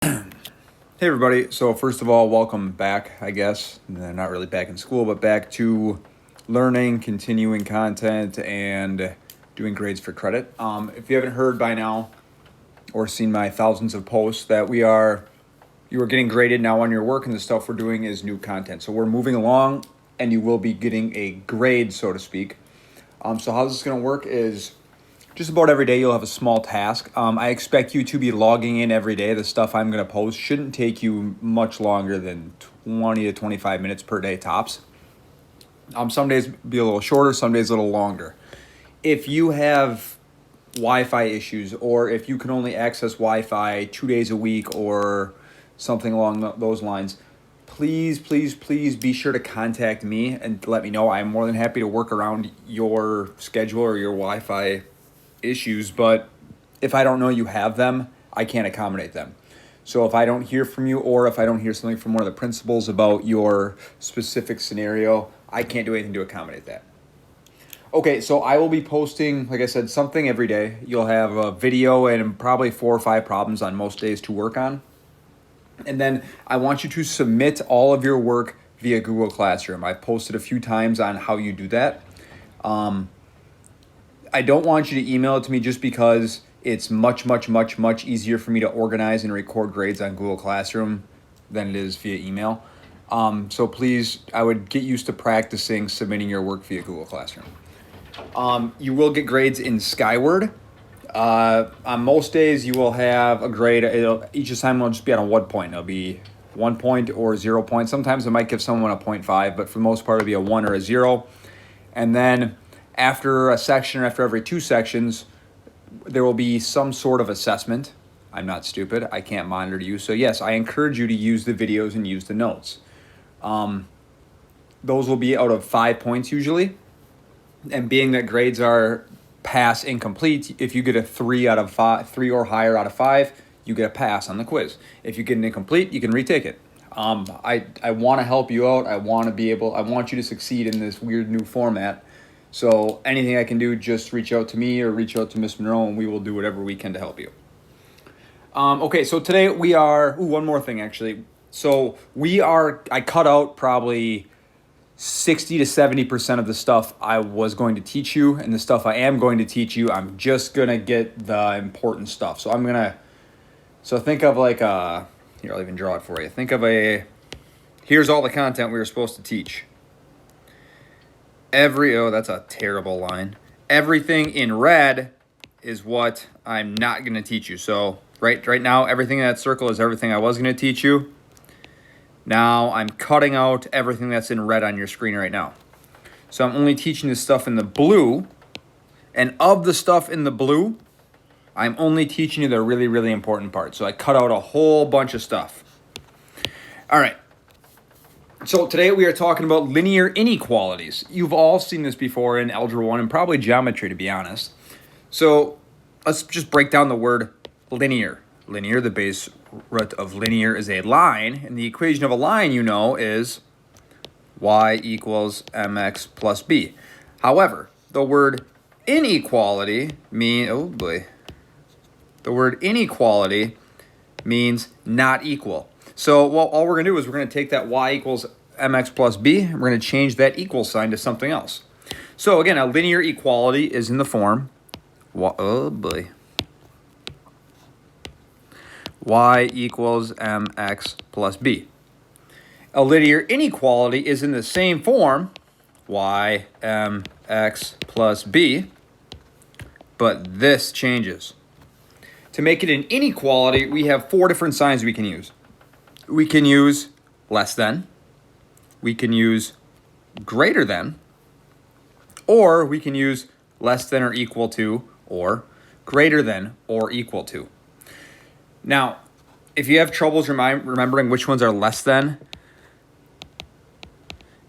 Hey everybody, so first of all, welcome back, I guess. Not really back in school, but back to learning, continuing content, and doing grades for credit. If you haven't heard by now or seen my thousands of posts that you are getting graded now on your work, and the stuff we're doing is new content. So we're moving along and you will be getting a grade, so to speak. So how this is going to work is just about every day you'll have a small task. I expect you to be logging in every day. The stuff I'm going to post shouldn't take you much longer than 20 to 25 minutes per day tops. Some days be a little shorter, some days a little longer. If you have Wi-Fi issues, or if you can only access Wi-Fi 2 days a week or something along those lines, please be sure to contact me and let me know. I'm more than happy to work around your schedule or your Wi-Fi issues, but if I don't know you have them, I can't accommodate them. So if I don't hear from you, or if I don't hear something from one of the principals about your specific scenario, I can't do anything to accommodate that. Okay, so I will be posting, like I said, something every day. You'll have a video and probably 4 or 5 problems on most days to work on. And then I want you to submit all of your work via Google Classroom. I've posted a few times on how you do that. I don't want you to email it to me just because it's much easier for me to organize and record grades on Google Classroom than it is via email. So please, I would get used to practicing submitting your work via Google Classroom. You will get grades in Skyward. On most days, you will have a grade. Each assignment will just be on a 1 point. It'll be 1 point or 0 point. Sometimes I might give someone a 0.5, but for the most part, it'll be a 1 or a 0. And then after a section or after every 2 sections, there will be some sort of assessment. I'm not stupid. I can't monitor you. So yes, I encourage you to use the videos and use the notes. Those will be out of 5 points usually. And being that grades are pass incomplete, if you get a 3 out of 5, 3 or higher out of 5, you get a pass on the quiz. If you get an incomplete, you can retake it. I want to help you out. I want you to succeed in this weird new format. So anything I can do, just reach out to me or reach out to Miss Monroe, and we will do whatever we can to help you. Okay, so today we are, one more thing actually. So I cut out probably 60 to 70% of the stuff I was going to teach you, and the stuff I am going to teach you, I'm just going to get the important stuff. So think of like here, I'll even draw it for you. Think of here's all the content we were supposed to teach. That's a terrible line. Everything in red is what I'm not going to teach you. So right now, everything in that circle is everything I was going to teach you. Now I'm cutting out everything that's in red on your screen right now. So I'm only teaching the stuff in the blue. And of the stuff in the blue, I'm only teaching you the really important parts. So I cut out a whole bunch of stuff. All right. So today we are talking about linear inequalities. You've all seen this before in Algebra 1 and probably geometry, to be honest. So let's just break down the word linear. Linear, the base root of linear is a line, and the equation of a line, is y equals mx plus b. However, the word inequality means not equal. So all we're going to do is we're going to take that y equals mx plus b, and we're going to change that equal sign to something else. So again, a linear equality is in the form, y equals mx plus b. A linear inequality is in the same form, y mx plus b, but this changes. To make it an inequality, we have 4 different signs we can use. We can use less than, we can use greater than, or we can use less than or equal to, or greater than or equal to. Now, if you have troubles remembering which ones are less than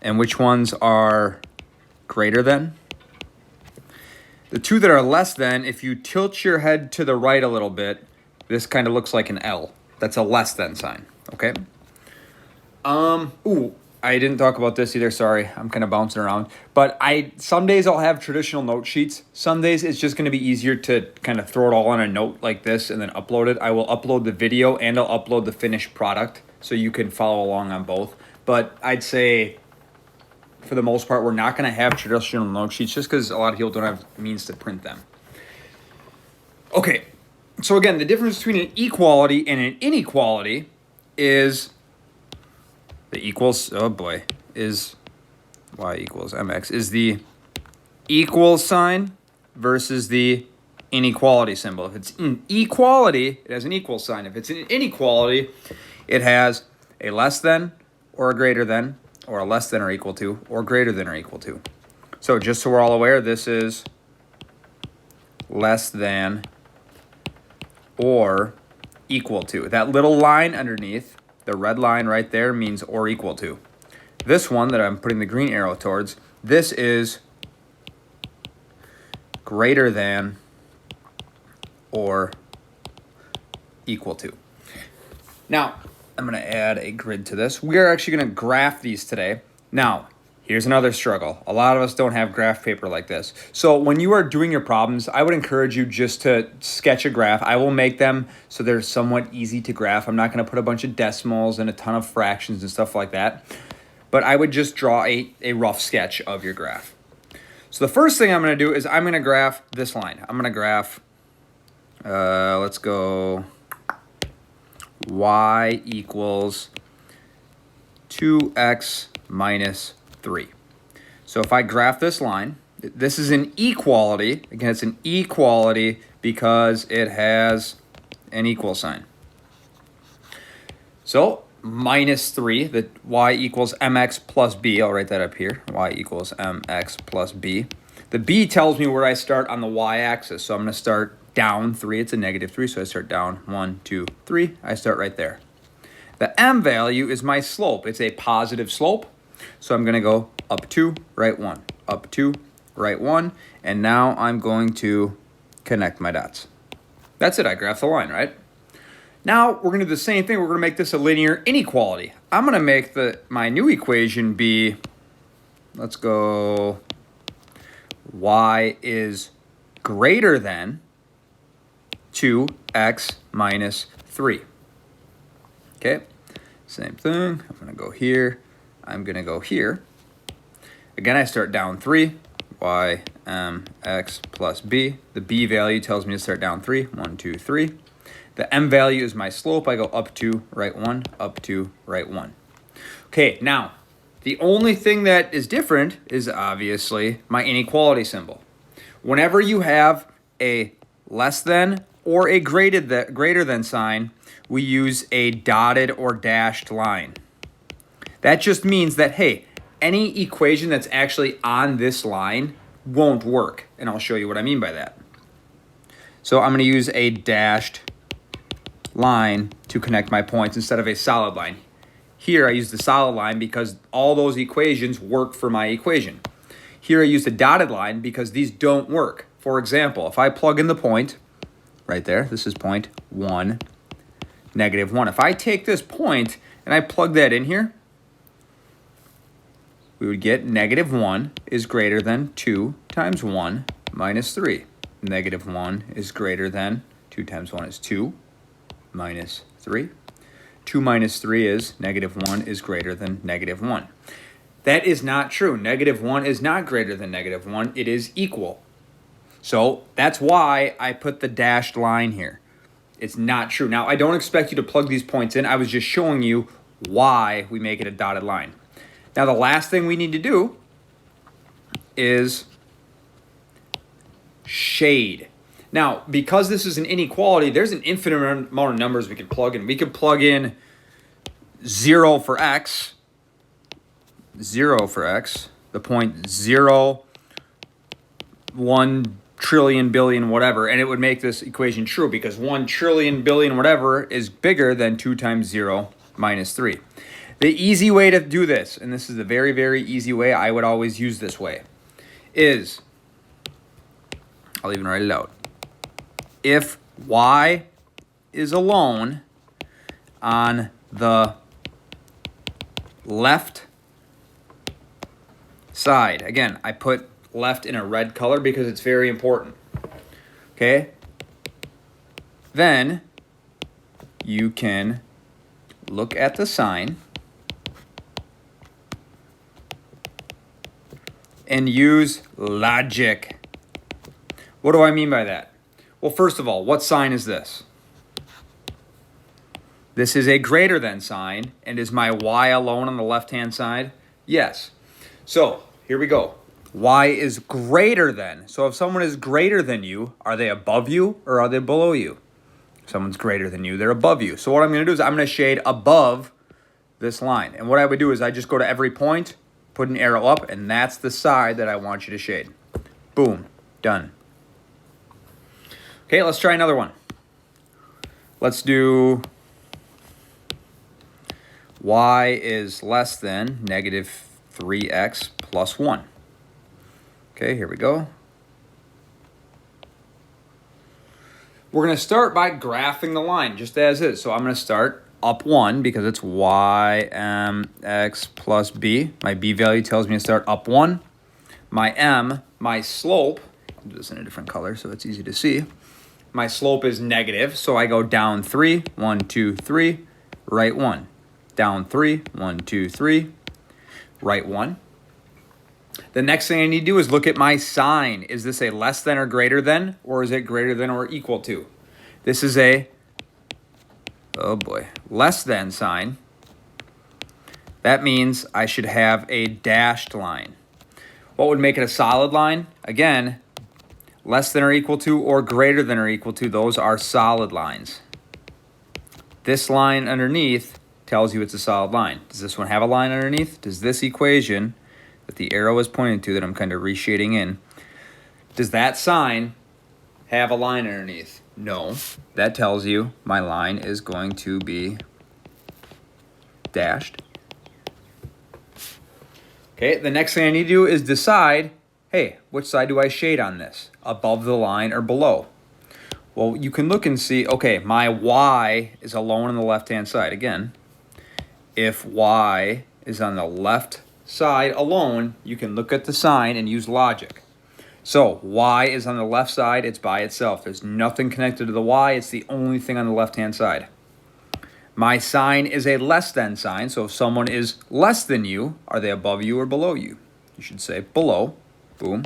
and which ones are greater than, the 2 that are less than, if you tilt your head to the right a little bit, this kind of looks like an L. That's a less than sign, okay? I didn't talk about this either. Sorry, I'm kind of bouncing around. But some days I'll have traditional note sheets. Some days it's just going to be easier to kind of throw it all on a note like this and then upload it. I will upload the video and I'll upload the finished product so you can follow along on both. But I'd say for the most part, we're not going to have traditional note sheets just because a lot of people don't have means to print them. Okay, so again, the difference between an equality and an inequality is the equals, is y equals mx, is the equal sign versus the inequality symbol. If it's an equality, it has an equal sign. If it's an inequality, it has a less than or a greater than, or a less than or equal to, or greater than or equal to. So just so we're all aware, this is less than or equal to. That little line underneath, the red line right there, means or equal to. This one that I'm putting the green arrow towards, this is greater than or equal to. Now, I'm going to add a grid to this. We are actually going to graph these today. Now, here's another struggle. A lot of us don't have graph paper like this. So when you are doing your problems, I would encourage you just to sketch a graph. I will make them so they're somewhat easy to graph. I'm not going to put a bunch of decimals and a ton of fractions and stuff like that. But I would just draw a rough sketch of your graph. So the first thing I'm going to do is I'm going to graph this line. I'm going to graph, let's go y equals 2x minus 3. So if I graph this line, this is an equality. Again, it's an equality because it has an equal sign. So minus 3, that y equals mx plus b. I'll write that up here. Y equals mx plus b. The b tells me where I start on the y-axis. So I'm going to start down 3. It's a negative 3, so I start down 1, 2, 3. I start right there. The m value is my slope. It's a positive slope. So I'm going to go up 2, right 1, up 2, right 1. And now I'm going to connect my dots. That's it. I graphed the line, right? Now we're going to do the same thing. We're going to make this a linear inequality. I'm going to make my new equation be, let's go, y is greater than 2x minus 3. Okay, same thing. I'm going to go here. I'm going to go here. Again, I start down 3, y mx plus b. The b value tells me to start down 3, 1, 2, 3. The m value is my slope. I go up 2, right 1, up 2, right 1. Okay, now, the only thing that is different is obviously my inequality symbol. Whenever you have a less than or a greater than sign, we use a dotted or dashed line. That just means that, hey, any equation that's actually on this line won't work. And I'll show you what I mean by that. So I'm going to use a dashed line to connect my points instead of a solid line. Here I use the solid line because all those equations work for my equation. Here I use the dotted line because these don't work. For example, if I plug in the point, right there, this is point 1, negative 1. If I take this point and I plug that in here, we would get negative 1 is greater than 2 times 1 minus 3. Negative 1 is greater than 2 times 1 is 2 minus 3. 2 minus 3 is negative 1 is greater than negative 1. That is not true. Negative 1 is not greater than negative 1. It is equal. So that's why I put the dashed line here. It's not true. Now, I don't expect you to plug these points in. I was just showing you why we make it a dotted line. Now, the last thing we need to do is shade. Now, because this is an inequality, there's an infinite amount of numbers we could plug in. We could plug in 0 for x, the point 0, 1 trillion, billion, whatever, and it would make this equation true because 1 trillion, billion, whatever is bigger than 2 times 0 minus 3. The easy way to do this, and this is a very, very easy way, I would always use this way, is, I'll even write it out. If y is alone on the left side. Again, I put left in a red color because it's very important. Okay? Then you can look at the sign and use logic. What do I mean by that? Well, first of all, what sign is this? This is a greater than sign, and is my y alone on the left-hand side? Yes. So, here we go. Y is greater than. So if someone is greater than you, are they above you or are they below you? If someone's greater than you, they're above you. So what I'm going to do is I'm going to shade above this line. And what I would do is I just go to every point, put an arrow up, and that's the side that I want you to shade. Boom. Done. Okay, let's try another one. Let's do y is less than negative 3x plus 1. Okay, here we go. We're going to start by graphing the line, just as is. So I'm going to start up 1 because it's x plus b. My b value tells me to start up 1. My m, my slope, I'll do this in a different color so it's easy to see. My slope is negative, so I go down 3, 1, 2, 3, right 1. Down 3, 1, 2, 3, right 1. The next thing I need to do is look at my sign. Is this a less than or greater than, or is it greater than or equal to? This is a, oh boy, less than sign. That means I should have a dashed line. What would make it a solid line? Again, less than or equal to or greater than or equal to, those are solid lines. This line underneath tells you it's a solid line. Does this one have a line underneath? Does this equation that the arrow is pointing to, that I'm kind of reshading in, does that sign have a line underneath? No. That tells you my line is going to be dashed. Okay, the next thing I need to do is decide, hey, which side do I shade on this? Above the line or below? Well, you can look and see, okay, my y is alone on the left-hand side. Again, if y is on the left side alone, you can look at the sign and use logic. So y is on the left side, it's by itself. There's nothing connected to the y, it's the only thing on the left-hand side. My sign is a less than sign, so if someone is less than you, are they above you or below you? You should say below. Boom.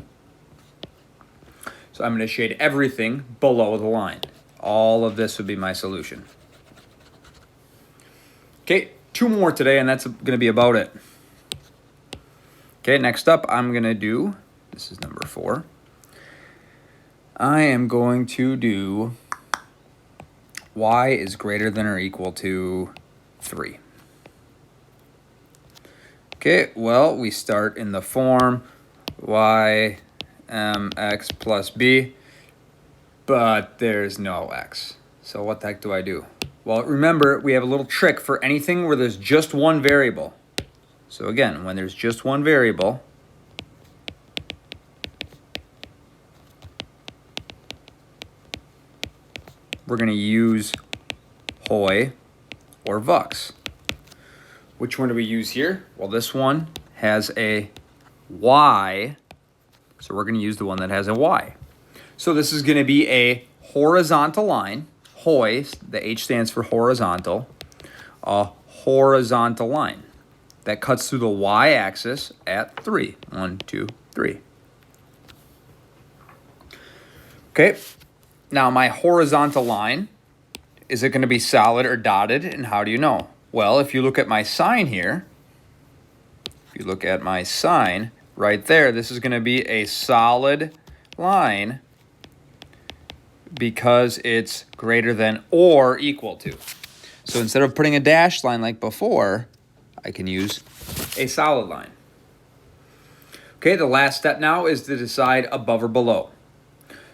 So I'm going to shade everything below the line. All of this would be my solution. Okay, 2 more today, and that's going to be about it. Okay, next up, I'm going to do, this is number 4. I am going to do y is greater than or equal to 3. Okay, well, we start in the form y x plus b, but there's no x. So what the heck do I do? Well, remember, we have a little trick for anything where there's just one variable. So again, when there's just one variable, we're going to use Hoy or Vux. Which one do we use here? Well, this one has a y, so we're going to use the one that has a y. So this is going to be a horizontal line. Hoy, the H stands for horizontal, a horizontal line that cuts through the y-axis at 3. 1, 2, 3. Okay, now my horizontal line, is it going to be solid or dotted, and how do you know? Well, if you look at my sign here, if you look at my sign right there, this is going to be a solid line because it's greater than or equal to. So instead of putting a dashed line like before, I can use a solid line. Okay, the last step now is to decide above or below.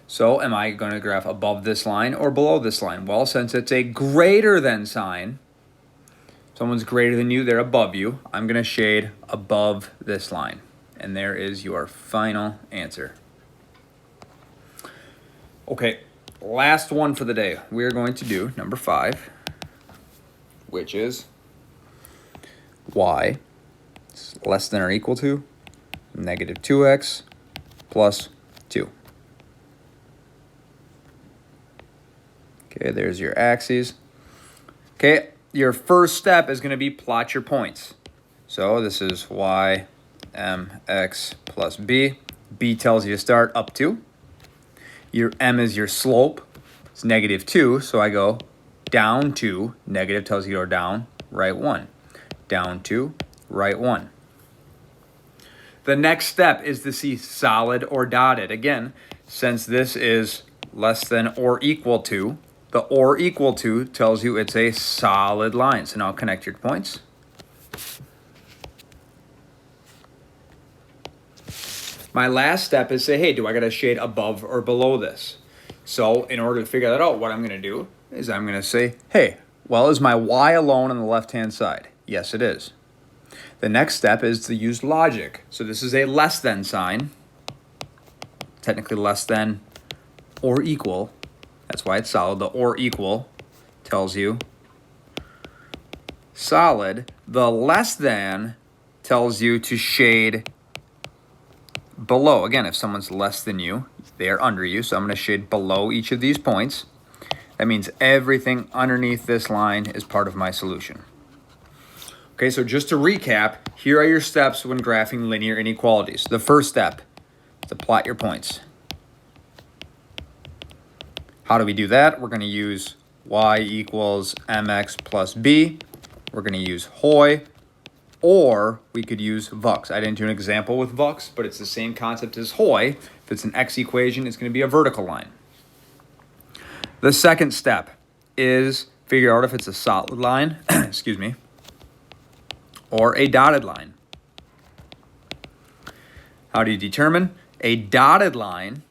So am I going to graph above this line or below this line? Well, since it's a greater than sign, someone's greater than you, they're above you, I'm going to shade above this line. And there is your final answer. Okay, last one for the day. We're going to do number 5, which is y is less than or equal to negative 2x plus 2. Okay, there's your axes. Okay, your first step is going to be plot your points. So this is y mx plus b. B tells you to start up 2. Your m is your slope. It's negative 2, so I go down 2. Negative tells you to go down, right 1. Down 2, right 1. The next step is to see solid or dotted. Again, since this is less than or equal to, the or equal to tells you it's a solid line. So now connect your points. My last step is say, hey, do I got a shade above or below this? So in order to figure that out, what I'm going to do is I'm going to say, hey, well, is my y alone on the left-hand side? Yes, it is. The next step is to use logic. So this is a less than sign, technically less than or equal. That's why it's solid. The or equal tells you solid. The less than tells you to shade below. Again, if someone's less than you, they are under you. So I'm going to shade below each of these points. That means everything underneath this line is part of my solution. Okay, so just to recap, here are your steps when graphing linear inequalities. The first step is to plot your points. How do we do that? We're going to use y equals mx plus b. We're going to use Hoy, or we could use Vux. I didn't do an example with Vux, but it's the same concept as Hoy. If it's an x equation, it's going to be a vertical line. The second step is figure out if it's a solid line, excuse me, or a dotted line. How do you determine? A dotted line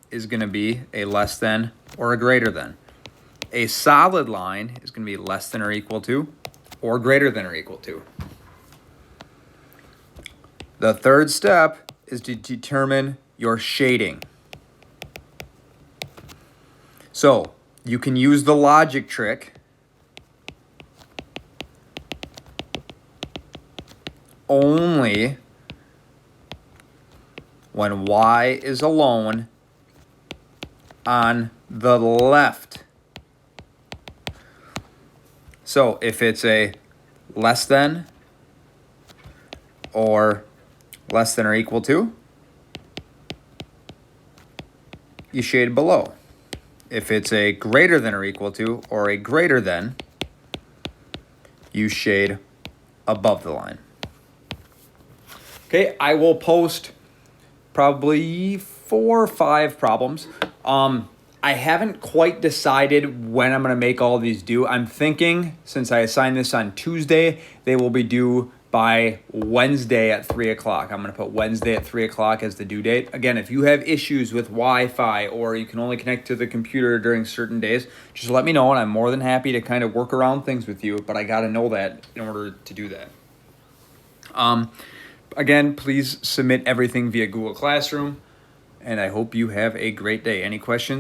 is going to be a less than or a greater than. A solid line is going to be less than or equal to or greater than or equal to. The third step is to determine your shading. So you can use the logic trick only when y is alone on the left. So if it's a less than or less than or equal to, you shade below. If it's a greater than or equal to or a greater than, you shade above the line. Okay, I will post probably 4 or 5 problems. I haven't quite decided when I'm going to make all these due. I'm thinking since I assigned this on Tuesday, they will be due by Wednesday at 3 o'clock. I'm going to put Wednesday at 3 o'clock as the due date. Again, if you have issues with Wi-Fi or you can only connect to the computer during certain days, just let me know and I'm more than happy to kind of work around things with you, but I got to know that in order to do that. Again, please submit everything via Google Classroom, and I hope you have a great day. Any questions?